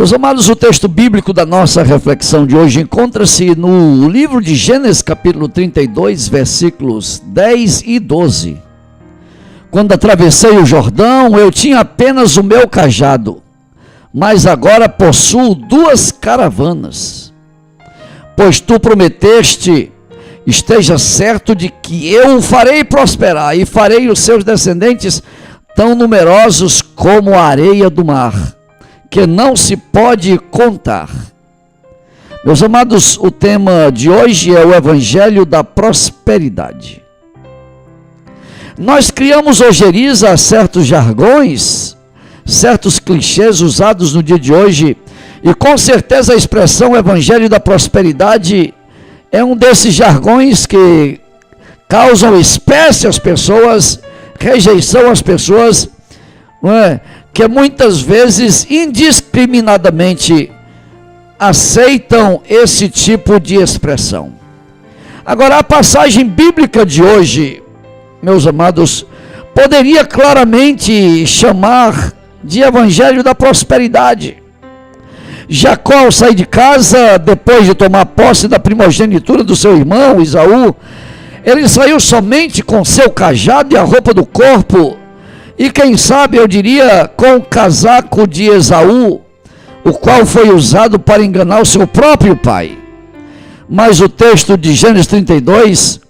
Meus amados, o texto bíblico da nossa reflexão de hoje encontra-se no livro de Gênesis, capítulo 32, versículos 10 e 12. Quando atravessei o Jordão, eu tinha apenas o meu cajado, mas agora possuo 2 caravanas. Pois tu prometeste, esteja certo de que eu o farei prosperar e farei os seus descendentes tão numerosos como a areia do mar, que não se pode contar. Meus amados, o tema de hoje é o Evangelho da Prosperidade. Nós criamos ojeriza a certos jargões, certos clichês usados no dia de hoje, e com certeza a expressão Evangelho da Prosperidade é um desses jargões que causam espécie às pessoas, rejeição às pessoas, não é? Que muitas vezes indiscriminadamente aceitam esse tipo de expressão. Agora, a passagem bíblica de hoje, meus amados, poderia claramente chamar de Evangelho da Prosperidade. Jacó, ao sair de casa, depois de tomar posse da primogenitura do seu irmão Esaú, ele saiu somente com seu cajado e a roupa do corpo, e quem sabe, eu diria, com o casaco de Esaú, o qual foi usado para enganar o seu próprio pai. Mas o texto de Gênesis 32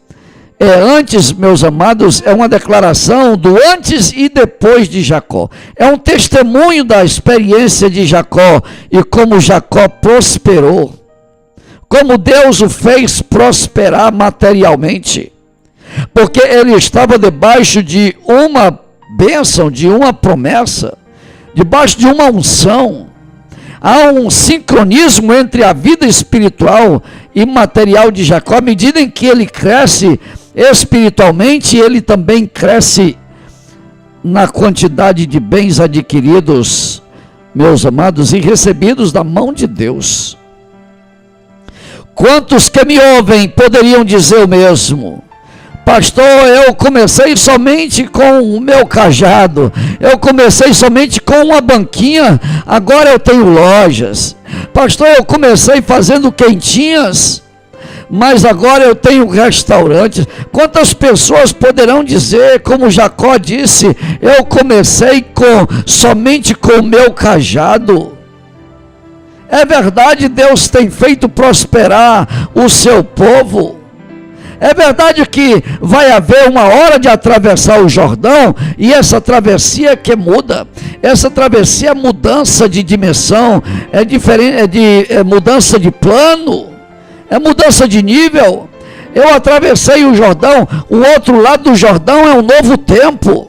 antes, meus amados, é uma declaração do antes e depois de Jacó. É um testemunho da experiência de Jacó e como Jacó prosperou, como Deus o fez prosperar materialmente, porque ele estava debaixo de uma bênção, de uma promessa, debaixo de uma unção. Há um sincronismo entre a vida espiritual e material de Jacó. À medida em que ele cresce espiritualmente, ele também cresce na quantidade de bens adquiridos, meus amados, e recebidos da mão de Deus. Quantos que me ouvem poderiam dizer o mesmo? Pastor, eu comecei somente com o meu cajado, eu comecei somente com uma banquinha, agora eu tenho lojas. Pastor, eu comecei fazendo quentinhas, mas agora eu tenho restaurantes. Quantas pessoas poderão dizer, como Jacó disse, eu comecei somente com o meu cajado? É verdade, Deus tem feito prosperar o seu povo. É verdade que vai haver uma hora de atravessar o Jordão, e essa travessia que muda, essa travessia é mudança de dimensão, é diferente, é mudança de plano, é mudança de nível. Eu atravessei o Jordão, o outro lado do Jordão é um novo tempo.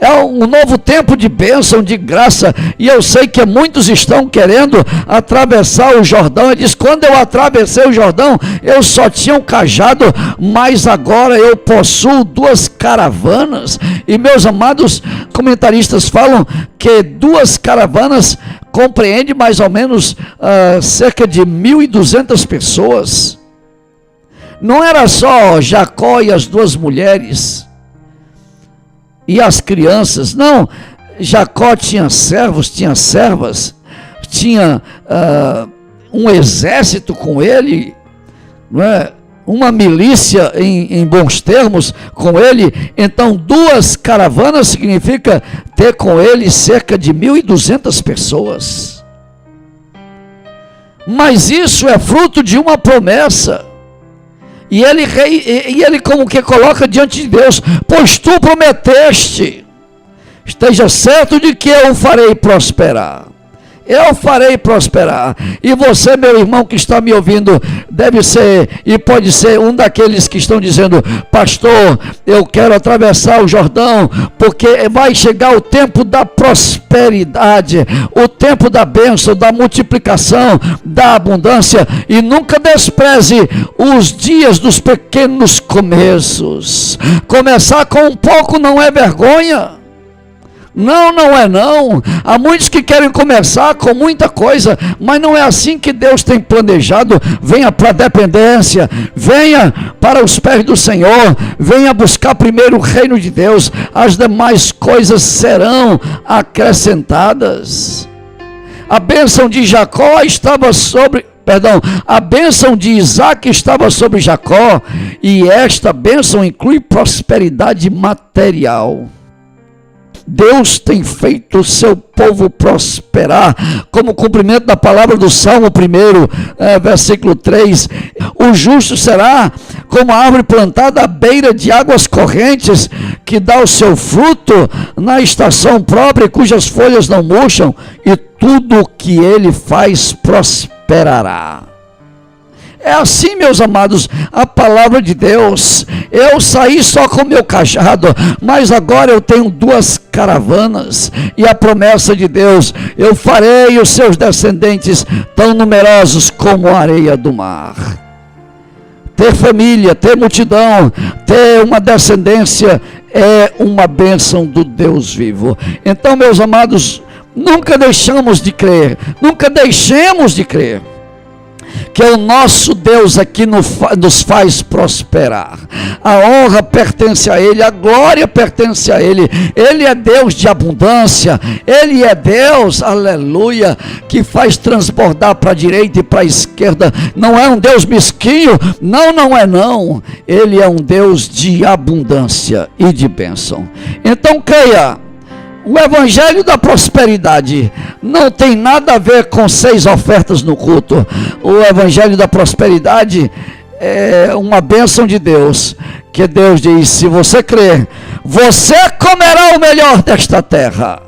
É um novo tempo de bênção, de graça, e eu sei que muitos estão querendo atravessar o Jordão. Ele diz, quando eu atravessei o Jordão, eu só tinha um cajado, mas agora eu possuo 2 caravanas. E meus amados comentaristas falam que 2 caravanas compreende mais ou menos cerca de 1.200 pessoas. Não era só Jacó e as 2 mulheres e as crianças, não. Jacó tinha servos, tinha servas, tinha um exército com ele, não é? Uma milícia em bons termos com ele. Então 2 caravanas significa ter com ele cerca de 1.200 pessoas. Mas isso é fruto de uma promessa. E ele como que coloca diante de Deus, pois tu prometeste, esteja certo de que eu o farei prosperar. Eu farei prosperar. E você, meu irmão que está me ouvindo, deve ser e pode ser um daqueles que estão dizendo, pastor, eu quero atravessar o Jordão, porque vai chegar o tempo da prosperidade, o tempo da bênção, da multiplicação, da abundância. E nunca despreze os dias dos pequenos começos. Começar com um pouco não é vergonha. Não, não é não. Há muitos que querem começar com muita coisa, mas não é assim que Deus tem planejado. Venha para a dependência, venha para os pés do Senhor, venha buscar primeiro o reino de Deus, as demais coisas serão acrescentadas. A bênção de Jacó estava sobre... a bênção de Isaac estava sobre Jacó, e esta bênção inclui prosperidade material. Deus tem feito o seu povo prosperar, como cumprimento da palavra do Salmo 1, versículo 3. O justo será como a árvore plantada à beira de águas correntes, que dá o seu fruto na estação própria, cujas folhas não murcham, e tudo o que ele faz prosperará. É assim, meus amados, a palavra de Deus. Eu saí só com meu cajado, mas agora eu tenho 2 caravanas, e a promessa de Deus: eu farei os seus descendentes tão numerosos como a areia do mar. Ter família, ter multidão, ter uma descendência é uma bênção do Deus vivo. Então, meus amados, nunca deixemos de crer, que é o nosso Deus aqui nos faz prosperar. A honra pertence a Ele, a glória pertence a Ele. Ele é Deus de abundância, Ele é Deus, aleluia, que faz transbordar para a direita e para a esquerda. Não é um Deus mesquinho, não é não. Ele é um Deus de abundância e de bênção. Então creia, o evangelho da prosperidade não tem nada a ver com 6 ofertas no culto. O evangelho da prosperidade é uma bênção de Deus, que Deus diz: se você crer, você comerá o melhor desta terra.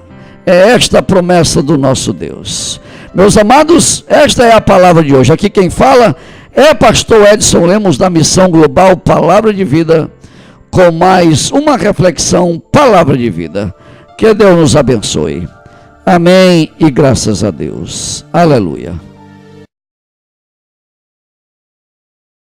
É esta a promessa do nosso Deus. Meus amados, esta é a palavra de hoje. Aqui quem fala é pastor Edson Lemos, da Missão Global Palavra de Vida, com mais uma reflexão, Palavra de Vida. Que Deus nos abençoe. Amém e graças a Deus. Aleluia.